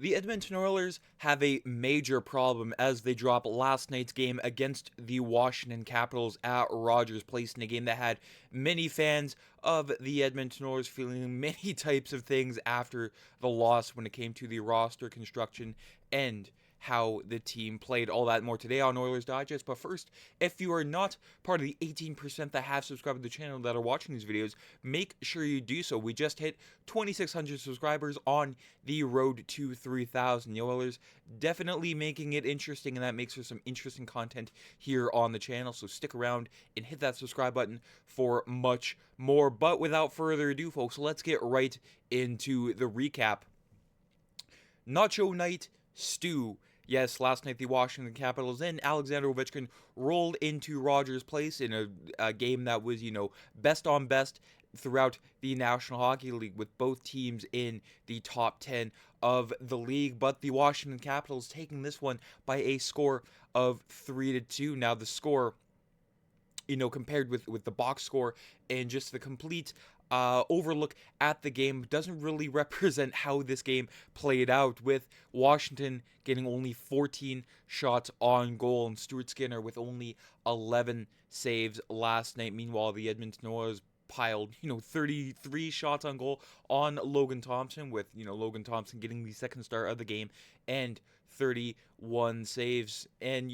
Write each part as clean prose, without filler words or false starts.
The Edmonton Oilers have a major problem as they drop last night's game against the Washington Capitals at Rogers Place in a game that had many fans of the Edmonton Oilers feeling many types of things after the loss when it came to the roster construction and how the team played. All that and more today on Oilers Digest. But first, if you are not part of the 18% that have subscribed to the channel that are watching these videos, make sure you do so. We just hit 2,600 subscribers on the road to 3,000. The Oilers definitely making it interesting, and that makes for some interesting content here on the channel. So stick around and hit that subscribe button for much more. But without further ado, folks, let's get right into the recap. Nacho Night Stew. Yes, last night the Washington Capitals and Alexander Ovechkin rolled into Rogers Place in a game that was, best on best throughout the National Hockey League, with both teams in the top 10 of the league. But the Washington Capitals taking this one by a score of 3-2. Now the score, compared with the box score and just the complete overlook at the game, doesn't really represent how this game played out, with Washington getting only 14 shots on goal and Stuart Skinner with only 11 saves last night. Meanwhile, the Edmonton Oilers piled, 33 shots on goal on Logan Thompson, with, Logan Thompson getting the second star of the game and 31 saves. And,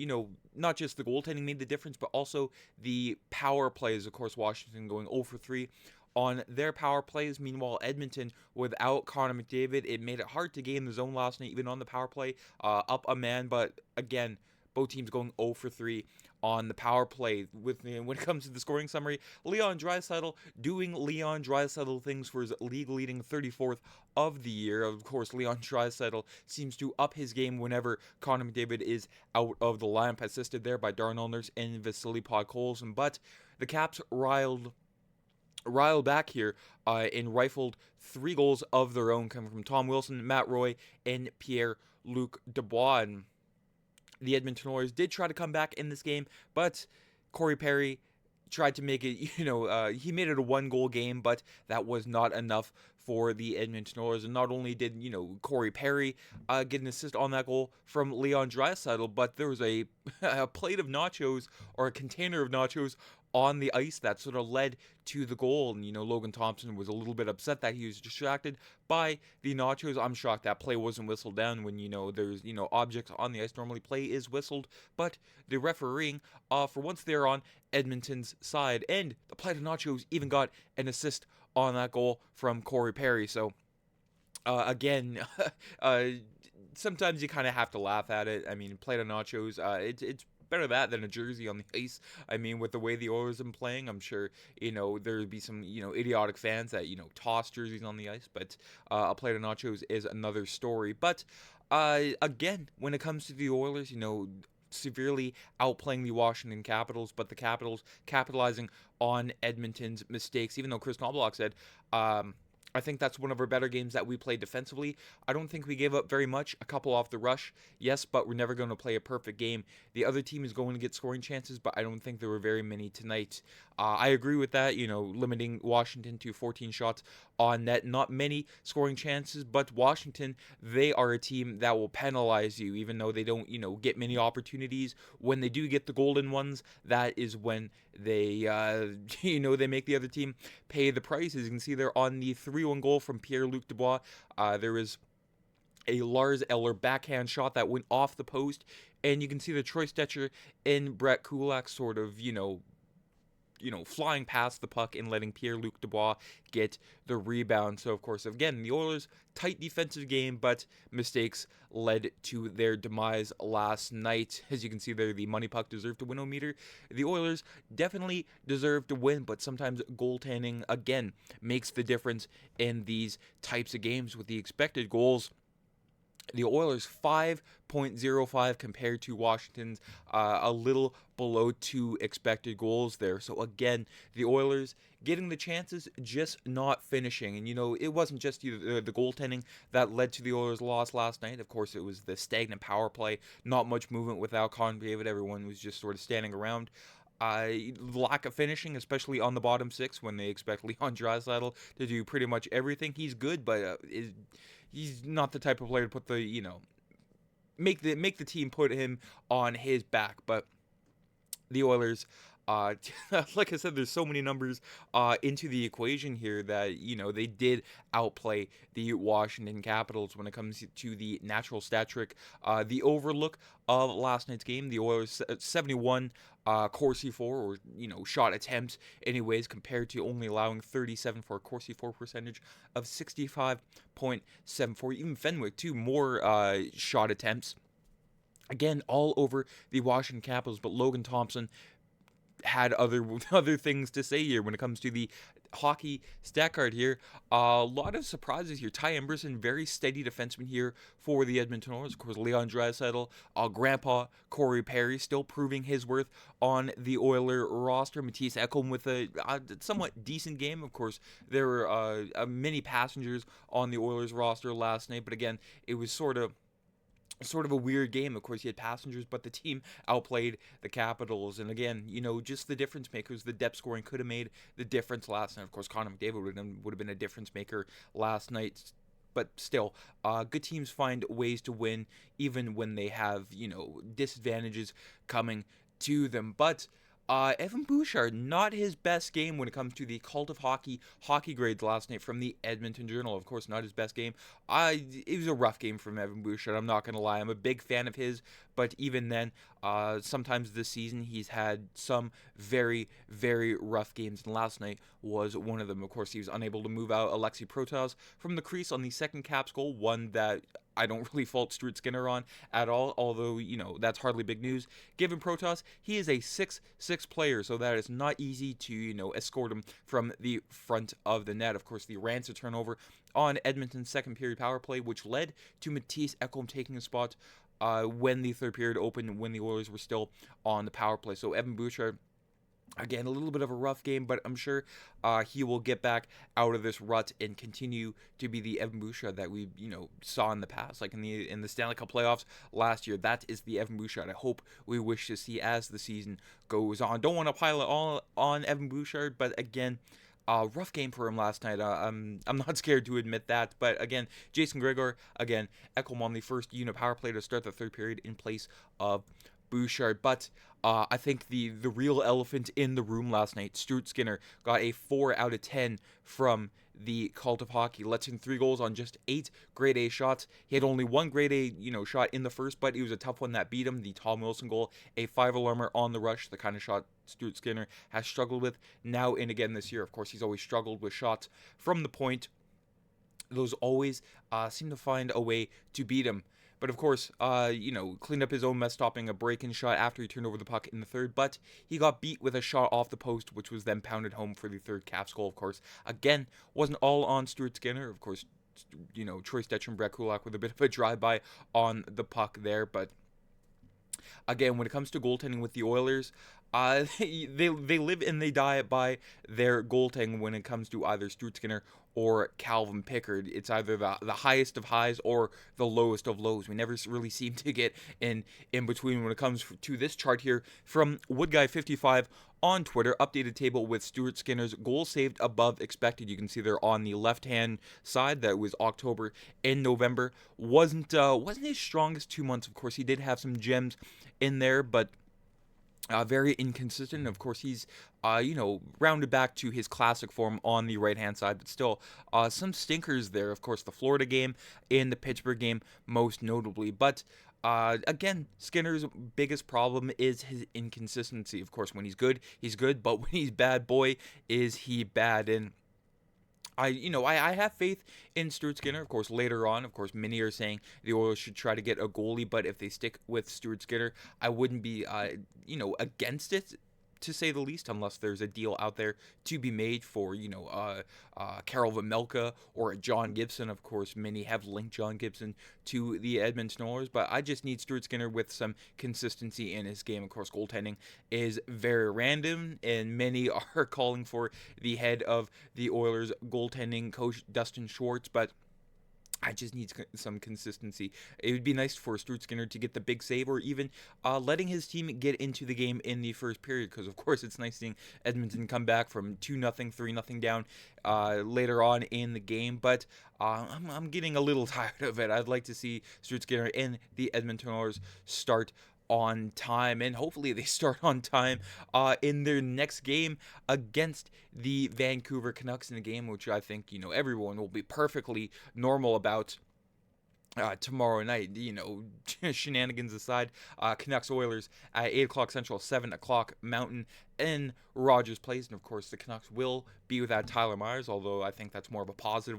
not just the goaltending made the difference, but also the power plays. Of course, Washington going 0 for 3 on their power plays. Meanwhile, Edmonton, without Connor McDavid, it made it hard to gain the zone last night, even on the power play, up a man. But again, both teams going 0 for 3 on the power play. When it comes to the scoring summary, Leon Draisaitl doing Leon Draisaitl things for his league-leading 34th of the year. Of course, Leon Draisaitl seems to up his game whenever Connor McDavid is out of the lineup, assisted there by Darnell Nurse and Vasily Podkolzin. But the Caps riled back here and rifled 3 goals of their own, coming from Tom Wilson, Matt Roy, and Pierre-Luc Dubois. And the Edmonton Oilers did try to come back in this game, but Corey Perry tried to make it, he made it a 1-goal game, but that was not enough for the Edmonton Oilers. And not only did, Corey Perry get an assist on that goal from Leon Draisaitl, but there was a plate of nachos, or a container of nachos, on the ice that sort of led to the goal. And, Logan Thompson was a little bit upset that he was distracted by the nachos. I'm shocked that play wasn't whistled down when, there's, objects on the ice. Normally play is whistled, but the refereeing, for once, they're on Edmonton's side. And the plate of nachos even got an assist on that goal from Corey Perry. So, again, sometimes you kind of have to laugh at it. I mean, plate of nachos, it's better that than a jersey on the ice. I mean, with the way the Oilers have been playing, I'm sure, there'd be some, idiotic fans that, toss jerseys on the ice, but a plate of nachos is another story. But, again, when it comes to the Oilers, severely outplaying the Washington Capitals, but the Capitals capitalizing on Edmonton's mistakes, even though Kris Knoblauch said, I think that's one of our better games that we played defensively. I don't think we gave up very much. A couple off the rush, yes, but we're never going to play a perfect game. The other team is going to get scoring chances, but I don't think there were very many tonight. I agree with that, limiting Washington to 14 shots on net. Not many scoring chances, but Washington, they are a team that will penalize you, even though they don't, get many opportunities. When they do get the golden ones, that is when they, they make the other team pay the price. As you can see there on the 3-1 goal from Pierre-Luc Dubois, there was a Lars Eller backhand shot that went off the post, and you can see the Troy Stetcher and Brett Kulak sort of, flying past the puck and letting Pierre-Luc Dubois get the rebound. So, of course, again, the Oilers, tight defensive game, but mistakes led to their demise last night. As you can see there, the money puck deserved to win meter. The Oilers definitely deserve to win, but sometimes goaltending, again, makes the difference in these types of games. With the expected goals, the Oilers 5.05 compared to Washington's a little below 2 expected goals there. So again, the Oilers getting the chances, just not finishing. And it wasn't just the goaltending that led to the Oilers' loss last night. Of course, it was the stagnant power play, not much movement without Connor McDavid. Everyone was just sort of standing around. Lack of finishing, especially on the bottom 6, when they expect Leon Draisaitl to do pretty much everything. He's good, but he's not the type of player to put the, make the team put him on his back. But the Oilers, uh, like I said, there's so many numbers into the equation here that they did outplay the Washington Capitals when it comes to the natural stat trick. The overlook of last night's game, the Oilers 71 Corsi for, or shot attempts anyways, compared to only allowing 37 for a Corsi for percentage of 65.74. Even Fenwick too, more shot attempts. Again, all over the Washington Capitals, but Logan Thompson had other things to say here when it comes to the hockey stat card here. A lot of surprises here. Ty Emberson, very steady defenseman here for the Edmonton Oilers. Of course, Leon Draisaitl, Grandpa Corey Perry still proving his worth on the Oiler roster. Mattias Ekholm with a somewhat decent game. Of course, there were many passengers on the Oilers roster last night, but again, it was sort of a weird game. Of course, you had passengers, but the team outplayed the Capitals. And again, just the difference makers, the depth scoring could have made the difference last night. Of course, Connor McDavid would have been a difference maker last night. But still, good teams find ways to win, even when they have, disadvantages coming to them. But Evan Bouchard, not his best game when it comes to the Cult of hockey grades last night from the Edmonton Journal. Of course, not his best game. It was a rough game from Evan Bouchard. I'm not going to lie. I'm a big fan of his, but even then, sometimes this season he's had some very, very rough games, and last night was one of them. Of course, he was unable to move out Alexei Protas from the crease on the second Caps goal, one that I don't really fault Stuart Skinner on at all, although, that's hardly big news. Given Protas, he is a 6'6" player, so that is not easy to, escort him from the front of the net. Of course, the Rancid turnover on Edmonton's second period power play, which led to Mattias Ekholm taking a spot when the third period opened, when the Oilers were still on the power play. So Evan Bouchard, again, a little bit of a rough game, but I'm sure he will get back out of this rut and continue to be the Evan Bouchard that we, saw in the past, like in the Stanley Cup playoffs last year. That is the Evan Bouchard I hope we wish to see as the season goes on. Don't want to pile it all on Evan Bouchard, but again, rough game for him last night. I'm not scared to admit that. But again, Jason Gregor, again, Ekholm on the first unit power play to start the third period in place of Bouchard. But I think the real elephant in the room last night, Stuart Skinner, got a 4 out of 10 from the Cult of Hockey. Lets in 3 goals on just 8 grade A shots. He had only 1 grade A, shot in the first, but it was a tough one that beat him. The Tom Wilson goal, a 5-alarmer on the rush, the kind of shot Stuart Skinner has struggled with now and again this year. Of course, he's always struggled with shots from the point. Those always seem to find a way to beat him. But of course, cleaned up his own mess, stopping a break-in shot after he turned over the puck in the third. But he got beat with a shot off the post, which was then pounded home for the third Caps goal, of course. Again, wasn't all on Stuart Skinner. Of course, Troy Stetcher and Brett Kulak with a bit of a drive-by on the puck there. But again, when it comes to goaltending with the Oilers, they live and they die by their goaltending when it comes to either Stuart Skinner or Calvin Pickard. It's either the highest of highs or the lowest of lows. We never really seem to get in between when it comes to this chart here from WoodGuy55 on Twitter. Updated table with Stuart Skinner's goals saved above expected. You can see there on the left-hand side that was October and November. Wasn't his strongest 2 months. Of course, he did have some gems in there, but very inconsistent. Of course, he's, rounded back to his classic form on the right-hand side, but still some stinkers there. Of course, the Florida game and the Pittsburgh game most notably. But again, Skinner's biggest problem is his inconsistency. Of course, when he's good, but when he's bad, boy, is he bad. And I have faith in Stuart Skinner. Of course, later on, many are saying the Oilers should try to get a goalie, but if they stick with Stuart Skinner, I wouldn't be, against it, to say the least, unless there's a deal out there to be made for, Karel Vejmelka or John Gibson. Of course, many have linked John Gibson to the Edmonton Oilers, but I just need Stuart Skinner with some consistency in his game. Of course, goaltending is very random, and many are calling for the head of the Oilers goaltending coach, Dustin Schwartz, but I just need some consistency. It would be nice for Stuart Skinner to get the big save, or even letting his team get into the game in the first period. Because of course it's nice seeing Edmonton come back from 2-0, 3-0 down later on in the game. But I'm getting a little tired of it. I'd like to see Stuart Skinner and the Edmonton Oilers start on time, and hopefully they start on time in their next game against the Vancouver Canucks, in a game which I think everyone will be perfectly normal about tomorrow night. Shenanigans aside, Canucks Oilers at 8 o'clock Central, 7 o'clock Mountain in Rogers Place. And of course, the Canucks will be without Tyler Myers, although I think that's more of a positive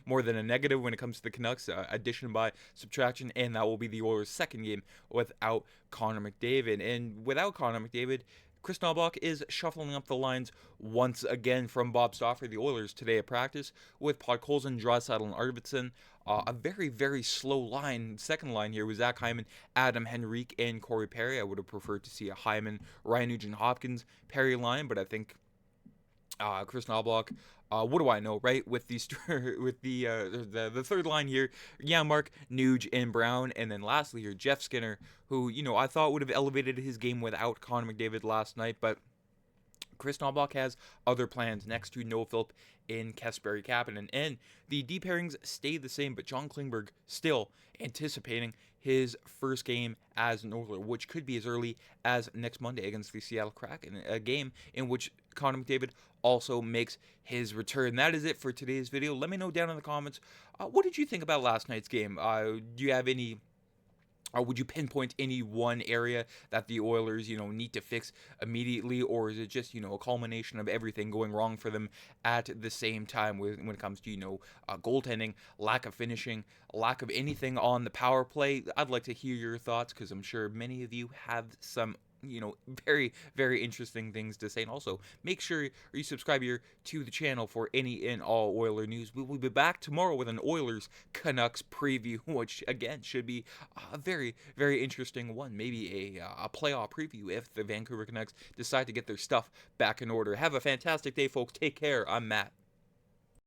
more than a negative when it comes to the Canucks. Addition by subtraction, and that will be the Oilers' second game without Connor McDavid. And without Connor McDavid, Kris Knoblauch is shuffling up the lines once again from Bob Stauffer. The Oilers today at practice with Podkolzin, Draisaitl, and Arvidsson. A very, very slow line. Second line here was Zach Hyman, Adam Henrique, and Corey Perry. I would have preferred to see a Hyman, Ryan Nugent-Hopkins, Perry line, but I think Kris Knoblauch. What do I know, right? With the third line here, Mark, Nuge, and Brown, and then lastly here, Jeff Skinner, who I thought would have elevated his game without Connor McDavid last night, but Kris Knoblauch has other plans next to Noah Philp in Kasperi Kapanen, and the D pairings stayed the same, but John Klingberg still anticipating his first game as an Oiler, which could be as early as next Monday against the Seattle Kraken, a game in which Connor McDavid also makes his return. That is it for today's video. Let me know down in the comments, what did you think about last night's game? Do you have any... Or would you pinpoint any one area that the Oilers, need to fix immediately? Or is it just, a culmination of everything going wrong for them at the same time when it comes to, goaltending, lack of finishing, lack of anything on the power play? I'd like to hear your thoughts, because I'm sure many of you have some very, very interesting things to say. And also, make sure you subscribe here to the channel for any and all Oiler news. We will be back tomorrow with an Oilers Canucks preview, which again should be a very, very interesting one. Maybe a playoff preview if the Vancouver Canucks decide to get their stuff back in order. Have a fantastic day, folks. Take care. I'm Matt.